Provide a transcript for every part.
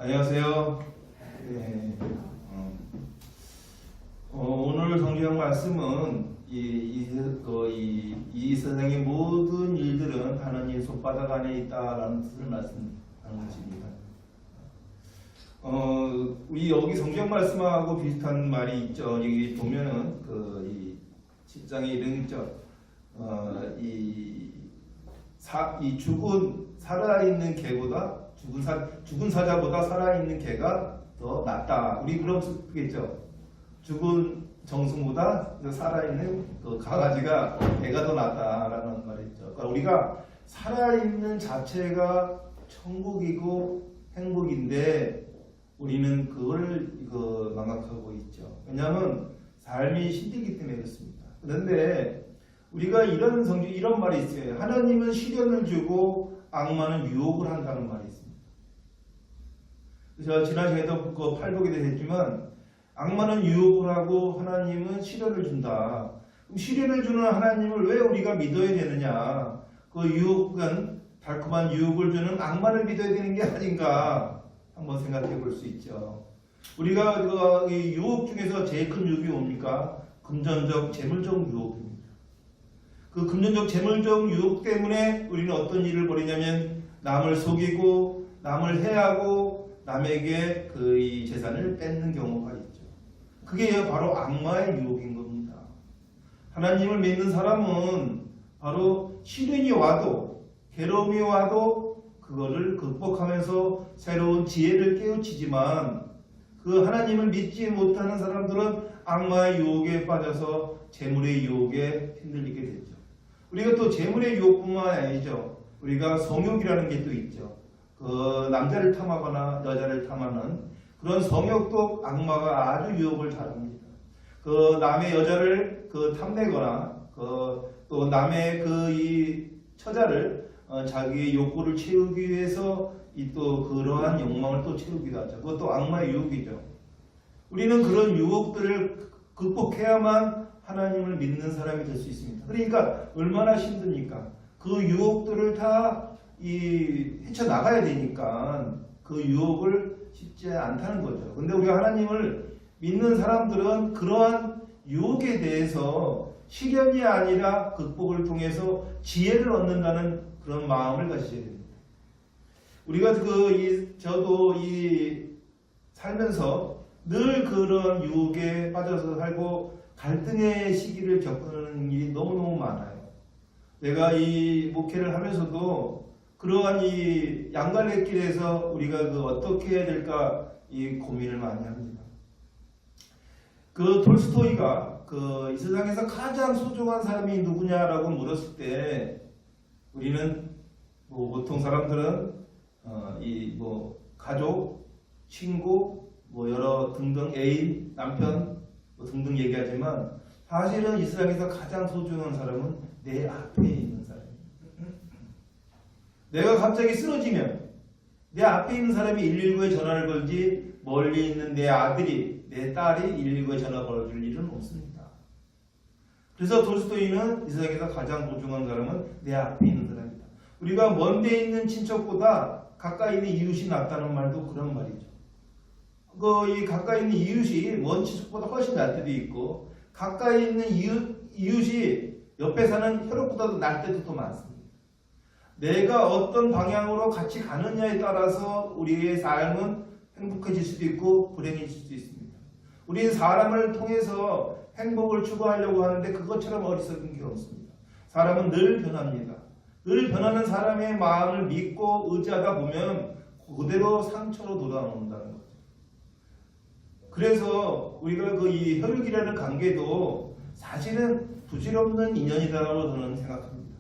안녕하세요. 네. 오늘 성경 말씀은 이 세상의 모든 일들은 하나님 손바닥 안에 있다라는 뜻을 말씀하는 것입니다. 우리 여기 성경 말씀하고 비슷한 말이 있죠. 여기 보면은 이 10장에 이런 있죠. 이 죽은 살아있는 개보다 죽은 사자보다 살아있는 개가 더 낫다. 우리 그럼 그겠죠. 죽은 정승보다 살아있는 그 강아지가 개가 더 낫다라는 말이죠. 그러니까 우리가 살아있는 자체가 천국이고 행복인데 우리는 그걸 망각하고 있죠. 왜냐하면 삶이 힘들기 때문에 그렇습니다. 그런데 우리가 이런 말이 있어요. 하나님은 시련을 주고 악마는 유혹을 한다는 말이 있습니다. 그래서 지난 시간에도 그 팔복에 대해서 했지만 악마는 유혹을 하고 하나님은 시련을 준다. 그럼 시련을 주는 하나님을 왜 우리가 믿어야 되느냐? 그 유혹은 달콤한 유혹을 주는 악마를 믿어야 되는 게 아닌가 한번 생각해 볼 수 있죠. 우리가 이 유혹 중에서 제일 큰 유혹이 뭡니까? 금전적, 재물적 유혹입니다. 그 금전적, 재물적 유혹 때문에 우리는 어떤 일을 벌이냐면 남을 속이고 남을 해하고 남에게 이 재산을 뺏는 경우가 있죠. 그게 바로 악마의 유혹인 겁니다. 하나님을 믿는 사람은 바로 시련이 와도 괴로움이 와도 그거를 극복하면서 새로운 지혜를 깨우치지만 그 하나님을 믿지 못하는 사람들은 악마의 유혹에 빠져서 재물의 유혹에 흔들리게 되죠. 우리가 또 재물의 유혹뿐만 아니죠. 우리가 성욕이라는 게 또 있죠. 그 남자를 탐하거나 여자를 탐하는 그런 성욕도 악마가 아주 유혹을 잘합니다. 그 남의 여자를 탐내거나 또 남의 이 처자를 자기의 욕구를 채우기 위해서 또 그러한 욕망을 또 채우기도 하죠. 그것도 악마의 유혹이죠. 우리는 그런 유혹들을 극복해야만 하나님을 믿는 사람이 될 수 있습니다. 그러니까 얼마나 힘듭니까? 그 유혹들을 다 헤쳐나가야 되니까 그 유혹을 쉽지 않다는 거죠. 근데 우리가 하나님을 믿는 사람들은 그러한 유혹에 대해서 시련이 아니라 극복을 통해서 지혜를 얻는다는 그런 마음을 가지셔야 됩니다. 우리가 저도 살면서 늘 그런 유혹에 빠져서 살고 갈등의 시기를 겪는 일이 너무너무 많아요. 내가 이 목회를 하면서도 그러한 양갈래길에서 우리가 어떻게 해야 될까 고민을 많이 합니다. 톨스토이가 이 세상에서 가장 소중한 사람이 누구냐라고 물었을 때 우리는 보통 사람들은 가족, 친구, 여러 등등 애인, 남편 등등 얘기하지만 사실은 이 세상에서 가장 소중한 사람은 내 앞에 있는 사람입니다. 내가 갑자기 쓰러지면 내 앞에 있는 사람이 119에 전화를 걸지 멀리 있는 내 아들이, 내 딸이 119에 전화 걸어줄 일은 없습니다. 그래서 톨스토이는 이 세상에서 가장 소중한 사람은 내 앞에 있는 사람이다. 우리가 먼 데 있는 친척보다 가까이 있는 이웃이 낫다는 말도 그런 말이죠. 이 가까이 있는 이웃이 먼 친척보다 훨씬 날 때도 있고 가까이 있는 이웃이 옆에 사는 혈육보다도 날 때도 더 많습니다. 내가 어떤 방향으로 같이 가느냐에 따라서 우리의 삶은 행복해질 수도 있고 불행해질 수도 있습니다. 우리는 사람을 통해서 행복을 추구하려고 하는데 그것처럼 어리석은 게 없습니다. 사람은 늘 변합니다. 늘 변하는 사람의 마음을 믿고 의지하다 보면 그대로 상처로 돌아온다는 거죠. 그래서 우리가 이 혈육이라는 관계도 사실은 부질없는 인연이라고 저는 생각합니다.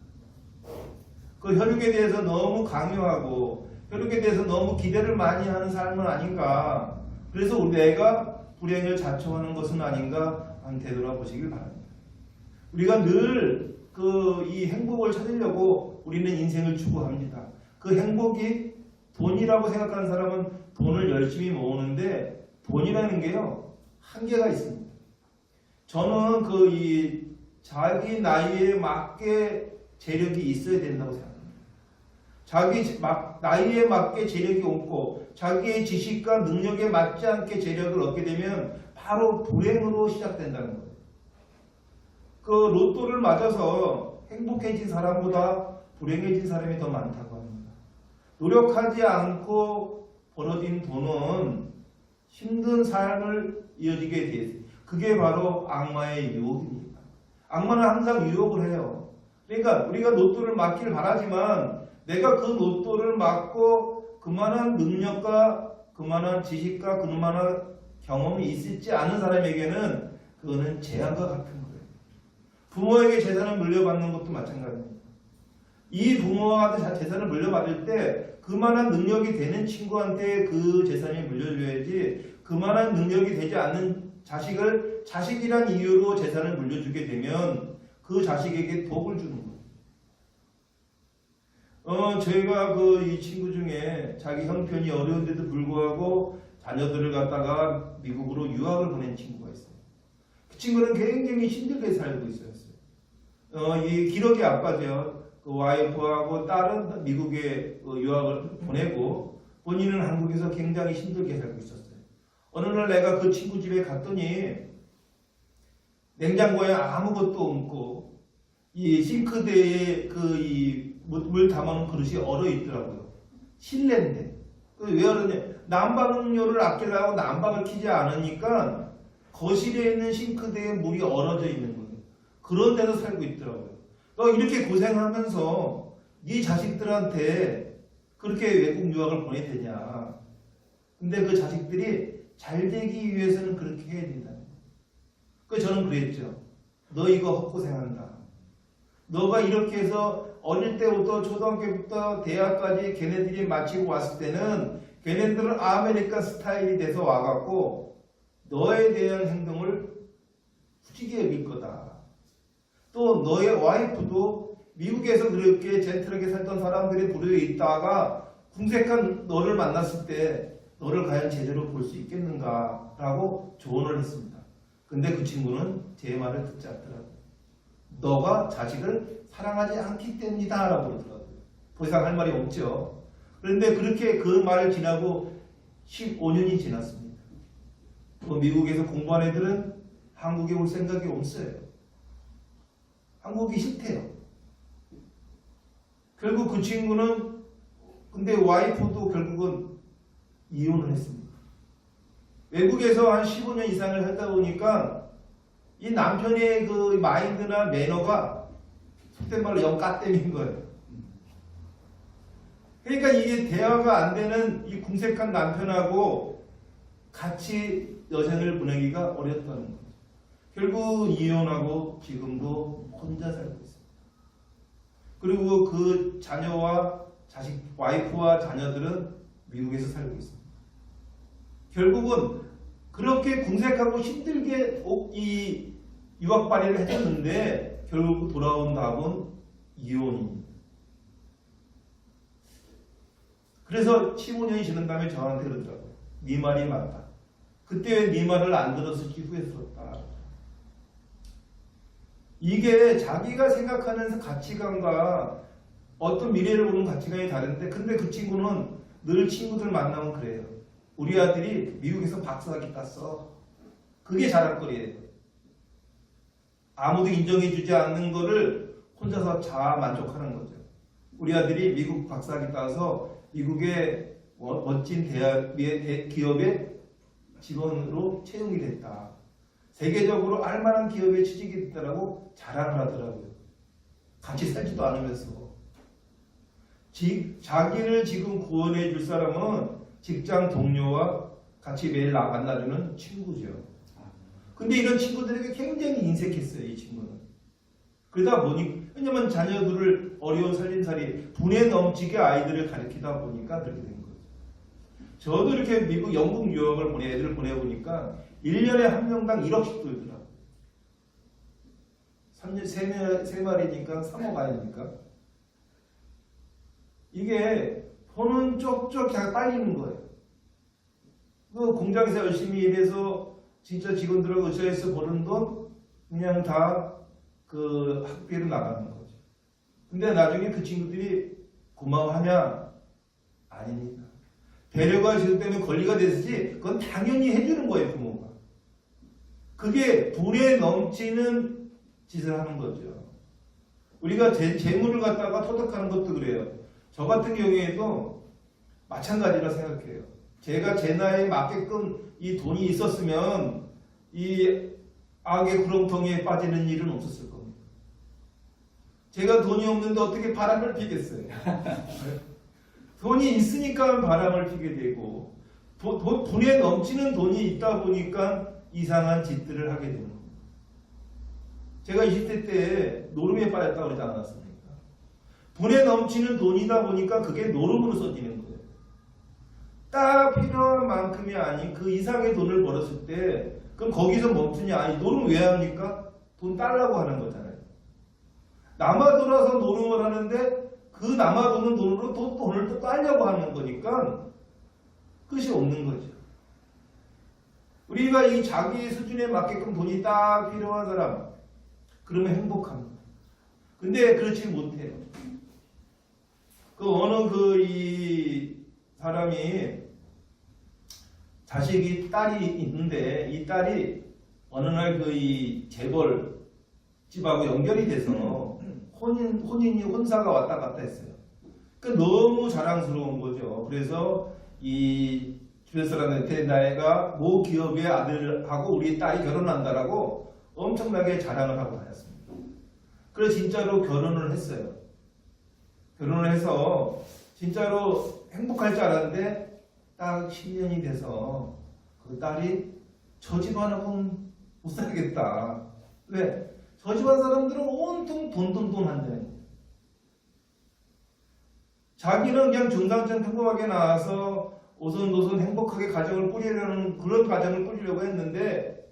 그 혈육에 대해서 너무 강요하고 혈육에 대해서 너무 기대를 많이 하는 삶은 아닌가. 그래서 내가 불행을 자초하는 것은 아닌가 되돌아보시길 바랍니다. 우리가 늘 이 행복을 찾으려고 우리는 인생을 추구합니다. 그 행복이 돈이라고 생각하는 사람은 돈을 열심히 모으는데 돈이라는 게요 한계가 있습니다. 저는 자기 나이에 맞게 재력이 있어야 된다고 생각합니다. 나이에 맞게 재력이 없고 자기의 지식과 능력에 맞지 않게 재력을 얻게 되면 바로 불행으로 시작된다는 거예요. 그 로또를 맞아서 행복해진 사람보다 불행해진 사람이 더 많다고 합니다. 노력하지 않고 벌어진 돈은 힘든 삶을 이어지게 돼 있어요. 그게 바로 악마의 유혹입니다. 악마는 항상 유혹을 해요. 그러니까 우리가 로또를 맞길 바라지만 내가 그 로또를 맞고 그만한 능력과 그만한 지식과 그만한 경험이 있지 않은 사람에게는 그거는 재앙과 같은 거예요. 부모에게 재산을 물려받는 것도 마찬가지입니다. 이 부모한테 재산을 물려받을 때 그만한 능력이 되는 친구한테 그 재산이 물려줘야지 그만한 능력이 되지 않는 자식을 자식이란 이유로 재산을 물려주게 되면 그 자식에게 독을 주는 거예요. 저희가 이 친구 중에 자기 형편이 어려운데도 불구하고 자녀들을 갖다가 미국으로 유학을 보낸 친구가 있어요. 그 친구는 굉장히 힘들게 살고 있었어요. 이 기러기 아빠죠. 그 와이프하고 딸은 미국에 유학을 보내고 본인은 한국에서 굉장히 힘들게 살고 있었어요. 어느 날 내가 그 친구 집에 갔더니 냉장고에 아무것도 없고 이 싱크대에 물 담아놓은 그릇이 얼어 있더라고요. 실내인데. 왜 얼었냐? 난방료를 아끼려고 난방을 켜지 않으니까 거실에 있는 싱크대에 물이 얼어져 있는 거예요. 그런 데서 살고 있더라고요. 너 이렇게 고생하면서 네 자식들한테 그렇게 외국 유학을 보내야 되냐. 근데 그 자식들이 잘 되기 위해서는 그렇게 해야 된다. 저는 그랬죠. 너 이거 헛고생한다. 너가 이렇게 해서 어릴 때부터 초등학교부터 대학까지 걔네들이 마치고 왔을 때는 걔네들은 아메리칸 스타일이 돼서 와갖고 너에 대한 행동을 후지게 여길 거다. 또 너의 와이프도 미국에서 그렇게 젠틀하게 살던 사람들의 부류에 있다가 궁색한 너를 만났을 때 너를 과연 제대로 볼 수 있겠는가 라고 조언을 했습니다. 근데 그 친구는 제 말을 듣지 않더라고요. 너가 자식을 사랑하지 않기 때문이다 라고 그러더라고요. 더 이상 할 말이 없죠. 그런데 그렇게 그 말을 지나고 15년이 지났습니다. 미국에서 공부한 애들은 한국에 올 생각이 없어요. 한국이 싫대요. 결국 그 친구는 근데 와이프도 결국은 이혼을 했습니다. 외국에서 한 15년 이상을 살다 보니까 이 남편의 그 마인드나 매너가 속된 말로 영 까땜인 거예요. 그러니까 이게 대화가 안 되는 이 궁색한 남편하고 같이 여생을 보내기가 어렵다는 거죠. 결국 이혼하고 지금도 혼자 살고 있어요. 그리고 그 자녀와 자식, 와이프와 자녀들은 미국에서 살고 있습니다. 결국은 그렇게 궁색하고 힘들게 이 유학 발의를 해줬는데 결국 돌아온 답은 이혼입니다. 그래서 15년이 지난 다음에 저한테 그러더라고요. 네 말이 맞다. 그때 왜 네 말을 안 들었을지 후회스럽다. 이게 자기가 생각하는 가치관과 어떤 미래를 보는 가치관이 다른데 근데 그 친구는 늘 친구들 만나면 그래요. 우리 아들이 미국에서 박사학위 땄어. 그게 자랑거리예요. 아무도 인정해주지 않는 거를 혼자서 자아 만족하는 거죠. 우리 아들이 미국 박사학위 따서 미국의 멋진 기업의 직원으로 채용이 됐다. 세계적으로 알만한 기업에 취직이 됐다라고 자랑을 하더라고요. 같이 살지도 않으면서. 자기를 지금 구원해 줄 사람은 직장 동료와 같이 매일 만나주는 친구죠. 근데 이런 친구들에게 굉장히 인색했어요. 이 친구는. 그러다 보니 왜냐면 자녀들을 어려운 살림살이 분에 넘치게 아이들을 가르치다 보니까 그렇게 된 거죠. 저도 이렇게 미국 영국 유학을 애들을 보내보니까 1년에 한 명당 1억씩 들더라고요. 3마리니까 3억 아닙니까? 이게 돈은 쪽쪽 그냥 빨리는 거예요. 그 공장에서 열심히 일해서 진짜 직원들하고 의사에서 버는 돈 그냥 다 그 학비로 나가는 거죠. 근데 나중에 그 친구들이 고마워하냐? 아닙니다. 배려가 지속되면 권리가 됐지, 그건 당연히 해주는 거예요, 부모가. 그게 불에 넘치는 짓을 하는 거죠. 우리가 재물을 갖다가 토득하는 것도 그래요. 저 같은 경우에도 마찬가지라 생각해요. 제가 제 나이에 맞게끔 이 돈이 있었으면 이 악의 구렁텅이에 빠지는 일은 없었을 겁니다. 제가 돈이 없는데 어떻게 바람을 피겠어요? 돈이 있으니까 바람을 피게 되고 분에 넘치는 돈이 있다 보니까 이상한 짓들을 하게 되는 겁니다. 제가 20대 때 노름에 빠졌다고 그러지 않았습니까? 분에 넘치는 돈이다 보니까 그게 노름으로 써지는 거예요. 딱 필요한 만큼이 아닌 그 이상의 돈을 벌었을 때 그럼 거기서 멈추냐? 아니 노름 왜 합니까? 돈 달라고 하는 거잖아요. 남아 돌아서 노름을 하는데 그 남아 도는 돈으로 또 돈을 또 따려고 하는 거니까 끝이 없는 거죠. 우리가 이 자기 수준에 맞게끔 돈이 딱 필요한 사람 그러면 행복합니다. 근데 그렇지 못해요. 그 어느 이 사람이 자식이 딸이 있는데 이 딸이 어느 날 이 재벌 집하고 연결이 돼서 혼사가 왔다 갔다 했어요. 그러니까 너무 자랑스러운 거죠. 그래서 이 주변 사람한테 내가 모 기업의 아들하고 우리 딸이 결혼한다라고 엄청나게 자랑을 하고 다녔습니다. 그래서 진짜로 결혼을 했어요. 결혼을 해서 진짜로 행복할 줄 알았는데 딱 10년이 돼서 그 딸이 저 집안하고는 못 살겠다. 왜? 저 집안 사람들은 온통 돈 한다는 거예요. 자기는 그냥 중상층 평범하게 나와서 오손도손 행복하게 가정을 꾸리려는 그런 가정을 꾸리려고 했는데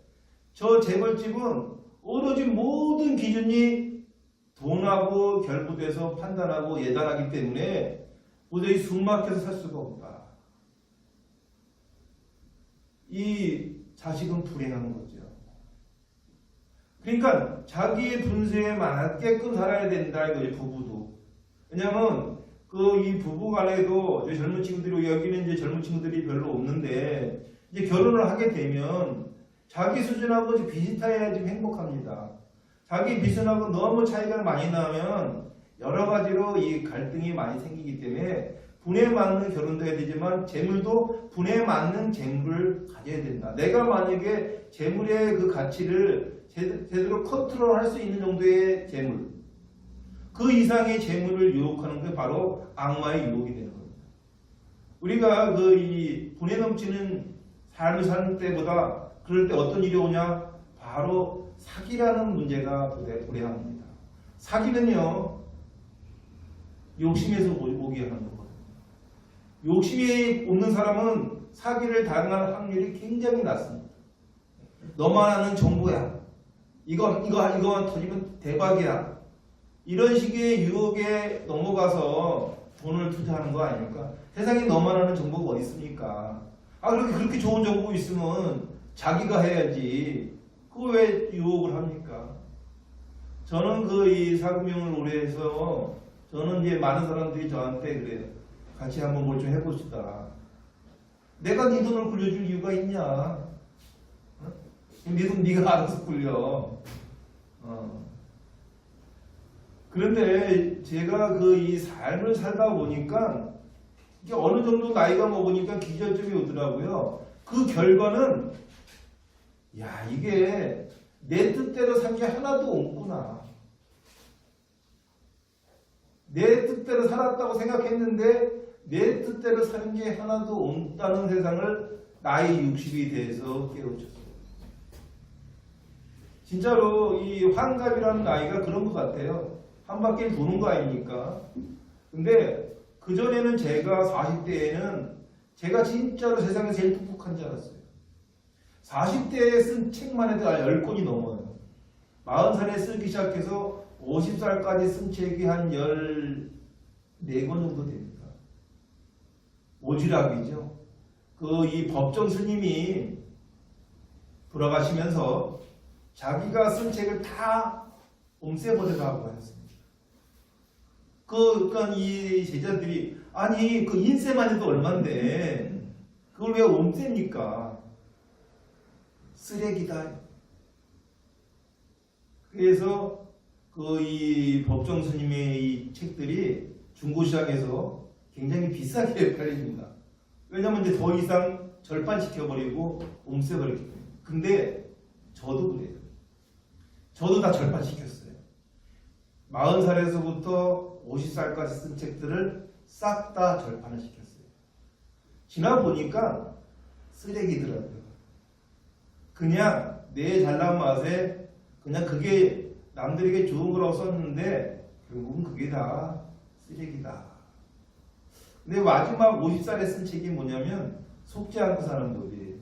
저 재벌집은 오로지 모든 기준이 돈하고 결부돼서 판단하고 예단하기 때문에 도저히 숨막혀서 살 수가 없다. 이 자식은 불행한 거죠. 그러니까 자기의 분수에 맞게끔 살아야 된다 이거죠. 부부도. 왜냐하면 이 부부 간에도 이제 젊은 친구들이 여기는 이제 젊은 친구들이 별로 없는데 이제 결혼을 하게 되면 자기 수준하고 비슷해야 좀 행복합니다. 자기 비준하고 너무 차이가 많이 나면 여러 가지로 이 갈등이 많이 생기기 때문에 분에 맞는 결혼도 해야 되지만 재물도 분에 맞는 재물을 가져야 된다. 내가 만약에 재물의 그 가치를 제대로 컨트롤할 수 있는 정도의 재물, 그 이상의 재물을 유혹하는 게 바로 악마의 유혹이 되는 겁니다. 우리가 이 분에 넘치는 삶을 사는 때보다 그럴 때 어떤 일이 오냐? 바로 사기라는 문제가 도래합니다. 사기는요, 욕심에서 오게 하는 거거든요. 욕심이 없는 사람은 사기를 당할 확률이 굉장히 낮습니다. 너만 아는 정보야. 이거만 터지면 대박이야. 이런 식의 유혹에 넘어가서 돈을 투자하는 거 아닙니까? 세상에 너만 아는 정보가 어디 있습니까? 그렇게 좋은 정보 있으면 자기가 해야지. 그거 왜 유혹을 합니까? 저는 이 사금융을 오래 해서 저는 이제 많은 사람들이 저한테 그래요. 같이 한번 뭘 좀 해봅시다. 내가 네 돈을 굴려줄 이유가 있냐? 네 돈 네가 알아서 굴려. 그런데 제가 이 삶을 살다 보니까 이게 어느 정도 나이가 먹으니까 기절점이 오더라고요. 그 결과는 이게 내 뜻대로 산 게 하나도 없구나. 내 뜻대로 살았다고 생각했는데 내 뜻대로 사는 게 하나도 없다는 세상을 나이 60이 돼서 깨우쳤어요. 진짜로 이 환갑이라는 나이가 그런 것 같아요. 한 바퀴 도는 거 아닙니까? 근데 그전에는 제가 40대에는 제가 진짜로 세상에 제일 똑똑한 줄 알았어요. 40대에 쓴 책만 해도 10권이 넘어요. 40살에 쓰기 시작해서 50살까지 쓴 책이 한 14권 정도 됩니다. 오지랖이죠. 이 법정 스님이 돌아가시면서 자기가 쓴 책을 다 없애버리라고 하셨습니다. 그러니까 이 제자들이 아니 그 인쇄만 해도 얼만데 그걸 왜 옴셉니까? 쓰레기다. 그래서 그 이 법정 스님의 이 책들이 중고시장에서 굉장히 비싸게 팔립니다. 왜냐면 이제 더 이상 절판시켜버리고 옴쇄버렸기 때문에. 근데 저도 그래요. 저도 다 절판시켰어요. 40살에서부터 50살까지 쓴 책들을 싹 다 절판을 시켰어요. 지나 보니까 쓰레기더라고요. 그냥 내 잘난 맛에 그냥 그게 남들에게 좋은 거라고 썼는데 결국은 그게 다 쓰레기다. 근데 마지막 50살에 쓴 책이 뭐냐면 속지 않고 사는 법이에요.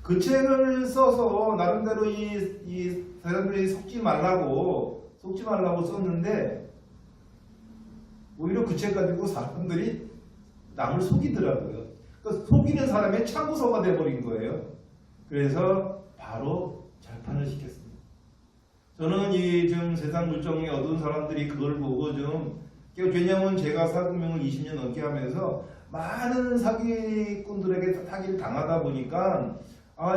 그 책을 써서 나름대로 이 사람들이 속지 말라고 썼는데 오히려 그 책 가지고 사람들이 남을 속이더라고요. 그러니까 속이는 사람의 참고서가 돼버린 거예요. 그래서 바로 절판을 시켰습니다. 저는 이 좀 세상 물정이 어두운 사람들이 그걸 보고 좀 왜냐하면 제가 사금융을 20년 넘게 하면서 많은 사기꾼들에게 사기를 당하다 보니까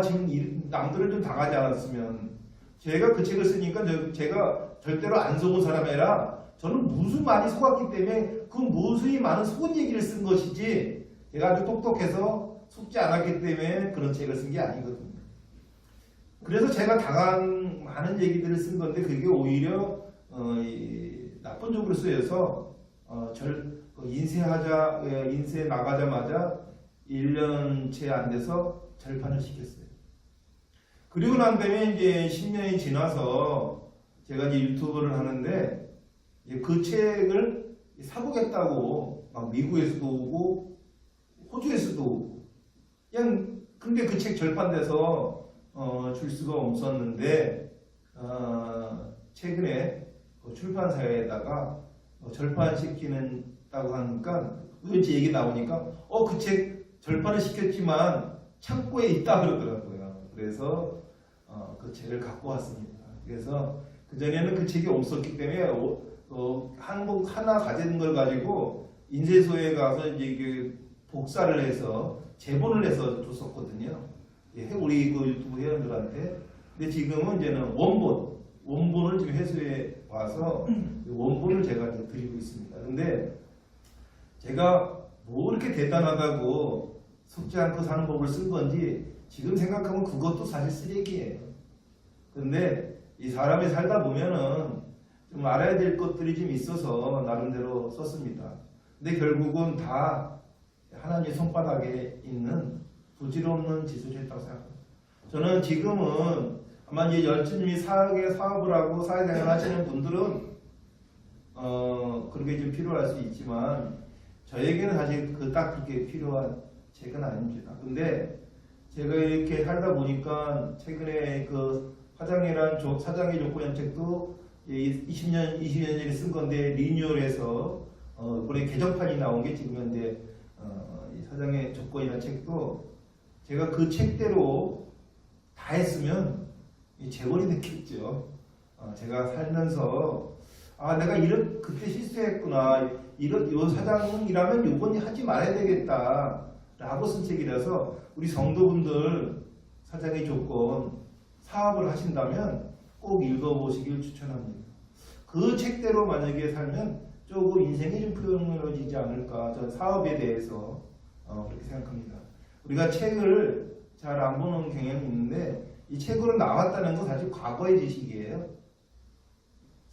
지금 남들을 좀 당하지 않았으면 제가 그 책을 쓰니까 제가 절대로 안 속은 사람이라 저는 무수 많이 속았기 때문에 그 무수히 많은 속은 얘기를 쓴 것이지 제가 아주 똑똑해서 속지 않았기 때문에 그런 책을 쓴 게 아니거든요. 그래서 제가 당한 많은 얘기들을 쓴 건데 그게 오히려 나쁜 쪽으로 쓰여서 인쇄 나가자마자 1년 채 안 돼서 절판을 시켰어요. 그리고 난 다음에 이제 10년이 지나서 제가 이제 유튜브를 하는데 그 책을 사보겠다고 막 미국에서도 오고 호주에서도 오고 그냥 근데 그 책 절판돼서 줄 수가 없었는데 최근에 출판사에다가 절판시키는다고 하니까 왠지 얘기 나오니까 그 책 절판을 시켰지만 창고에 있다 그러더라고요. 그래서 그 책을 갖고 왔습니다. 그래서 그전에는 그 책이 없었기 때문에 한국 하나 가진 걸 가지고 인쇄소에 가서 이제 복사를 해서 재본을 해서 줬었거든요. 우리 그 유튜브 회원들한테. 근데 지금은 이제는 원본을 지금 회수해 와서 원본을 제가 이제 드리고 있습니다. 근데 제가 뭐 이렇게 대단하다고 속지 않고 사는 법을 쓴 건지 지금 생각하면 그것도 사실 쓰레기예요. 근데 이 사람이 살다 보면은 좀 알아야 될 것들이 좀 있어서 나름대로 썼습니다. 근데 결국은 다 하나님의 손바닥에 있는 부질없는 짓을 했다고 생각합니다. 저는 지금은 아마 이제 열심히 사업을 하고 사회생활 하시는 분들은 그렇게 좀 필요할 수 있지만 저에게는 사실 딱 그렇게 필요한 책은 아닙니다. 근데 제가 이렇게 살다 보니까 최근에 그 사장의 조건이라는 책도 20년 전에 쓴 건데 리뉴얼해서 이번에 개정판이 나온 게 지금 현재 사장의 조건이라는 책도 제가 그 책대로 다 했으면 재벌이 됐겠죠. 제가 살면서 내가 그때 실수했구나. 요 사장이라면 요건 하지 말아야 되겠다. 라고 쓴 책이라서 우리 성도분들 사장의 조건 사업을 하신다면 꼭 읽어보시길 추천합니다. 그 책대로 만약에 살면 조금 인생이 좀 풍요로워지지 않을까. 저 사업에 대해서 그렇게 생각합니다. 우리가 책을 잘 안 보는 경향이 있는데 이 책으로 나왔다는 건 사실 과거의 지식이에요.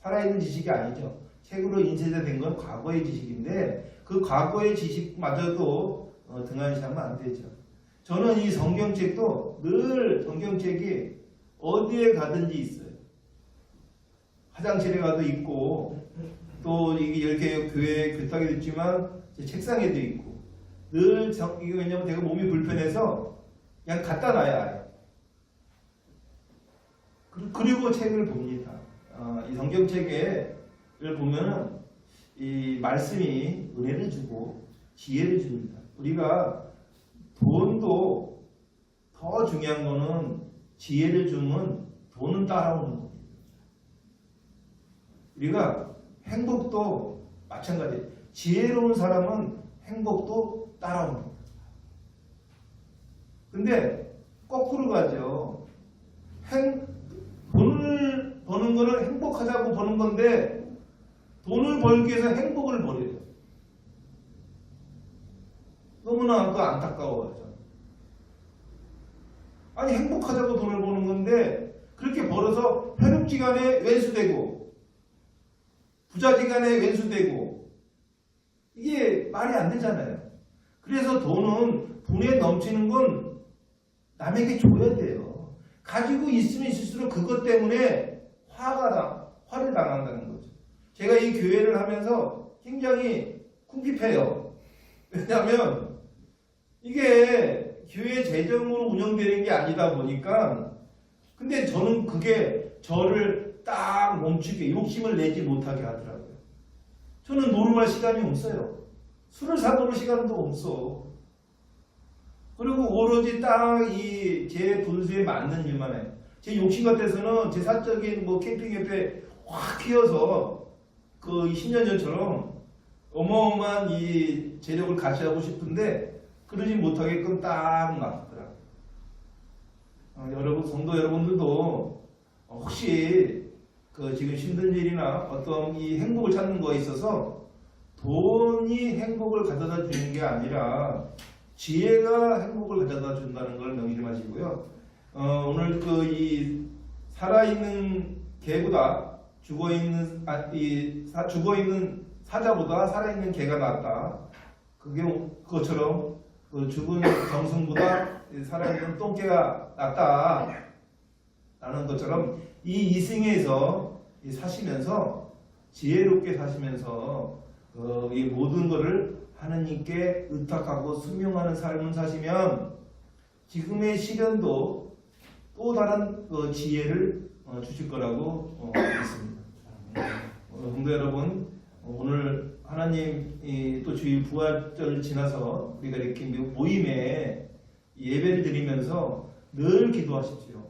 살아있는 지식이 아니죠. 책으로 인쇄된 건 과거의 지식인데 그 과거의 지식마저도 등한시하면 안 되죠. 저는 이 성경책도 늘 성경책이 어디에 가든지 있어요. 화장실에 가도 있고 또 이게 이렇게 교회 교탁에도 있지만 제 책상에도 있고 늘 이게 왜냐면 제가 몸이 불편해서 그냥 갖다 놔야 해요. 그리고 책을 봅니다. 이 성경책을 보면은 이 말씀이 은혜를 주고 지혜를 줍니다. 우리가 돈도 더 중요한 거는 지혜를 주면 돈은 따라오는 겁니다. 우리가 행복도 마찬가지. 지혜로운 사람은 행복도 따라옵니다. 근데 거꾸로 가죠. 돈을 버는 거는 행복하자고 버는 건데 돈을 벌기 위해서 행복을 버려요. 너무나 안타까워요. 아니 행복하자고 돈을 버는 건데 그렇게 벌어서 혈육지간에 왼수되고 부자지간에 왼수되고 이게 말이 안 되잖아요. 그래서 돈은 돈에 넘치는 건 남에게 줘야 돼요. 가지고 있으면 있을수록 그것 때문에 화를 당한다는 거죠. 제가 이 교회를 하면서 굉장히 궁핍해요. 왜냐하면 이게 교회 재정으로 운영되는 게 아니다 보니까 근데 저는 그게 저를 딱 멈추게 욕심을 내지 못하게 하더라고요. 저는 노름할 시간이 없어요. 술을 사놓을 시간도 없어. 그리고 오로지 딱 이 제 분수에 맞는 일만 해요. 제 욕심 같아서는 제 사적인 캠핑 옆에 확 키워서 그 10년 전처럼 어마어마한 이 재력을 같이 하고 싶은데 그러지 못하게끔 딱 놔두더라고요. 여러분, 성도 여러분들도 혹시 그 지금 힘든 일이나 어떤 이 행복을 찾는 거에 있어서 돈이 행복을 가져다 주는 게 아니라 지혜가 행복을 가져다 준다는 걸 명심하시고요. 오늘 이 살아있는 개보다 죽어있는 사자보다 살아있는 개가 낫다. 그것처럼 그 죽은 정승보다 살아있는 똥개가 낫다. 라는 것처럼 이 이승에서 사시면서 지혜롭게 사시면서 이 모든 것을 하느님께 의탁하고 순명하는 삶을 사시면 지금의 시련도 또 다른 지혜를 주실 거라고 믿습니다. 성도 여러분, 오늘 하나님 또 주일 부활절을 지나서 우리가 이렇게 모임에 예배를 드리면서 늘 기도하십시오.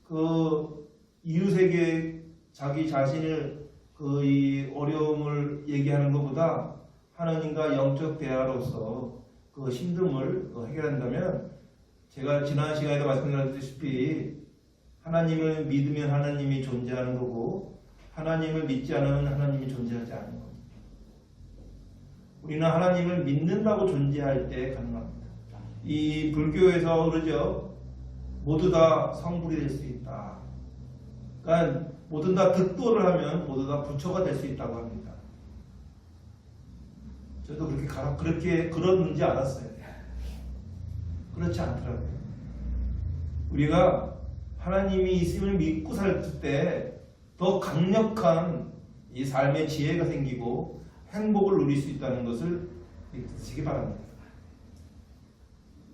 그 이웃에게 자기 자신을 이 어려움을 얘기하는 것보다 하나님과 영적 대화로서 그 힘듦을 해결한다면 제가 지난 시간에도 말씀드렸다시피 하나님을 믿으면 하나님이 존재하는 거고 하나님을 믿지 않으면 하나님이 존재하지 않는 겁니다. 우리는 하나님을 믿는다고 존재할 때 가능합니다. 이 불교에서 그러죠. 모두 다 성불이 될 수 있다. 그러니까 모두 다 득도를 하면 모두 다 부처가 될 수 있다고 합니다. 저도 그렇게 그런지 알았어요. 그렇지 않더라고요. 우리가 하나님이 있음을 믿고 살 때 더 강력한 이 삶의 지혜가 생기고 행복을 누릴 수 있다는 것을 믿으시기 바랍니다.